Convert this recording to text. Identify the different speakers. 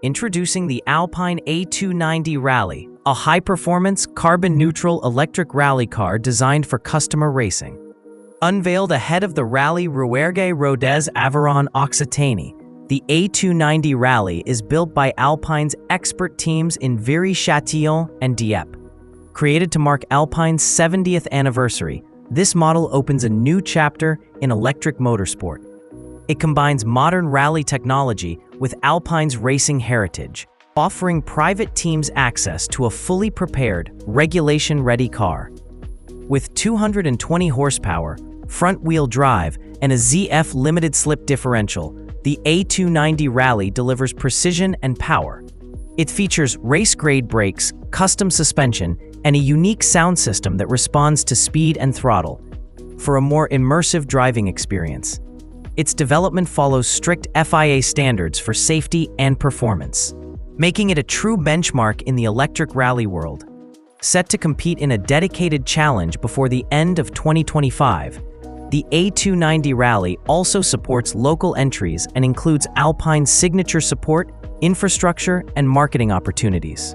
Speaker 1: Introducing the Alpine A290 Rallye, a high-performance, carbon-neutral electric rally car designed for customer racing. Unveiled ahead of the Rallye Rouergue Rodez Aveyron Occitanie, the A290 Rallye is built by Alpine's expert teams in Viry-Châtillon and Dieppe. Created to mark Alpine's 70th anniversary, this model opens a new chapter in electric motorsport. It combines modern rally technology with Alpine's racing heritage, offering private teams access to a fully prepared, regulation-ready car. With 220 horsepower, front-wheel drive, and a ZF limited-slip differential, the A290 Rallye delivers precision and power. It features race-grade brakes, custom suspension, and a unique sound system that responds to speed and throttle for a more immersive driving experience. Its development follows strict FIA standards for safety and performance, making it a true benchmark in the electric rally world. Set to compete in a dedicated challenge before the end of 2025, the A290 Rallye also supports local entries and includes Alpine's signature support, infrastructure, and marketing opportunities.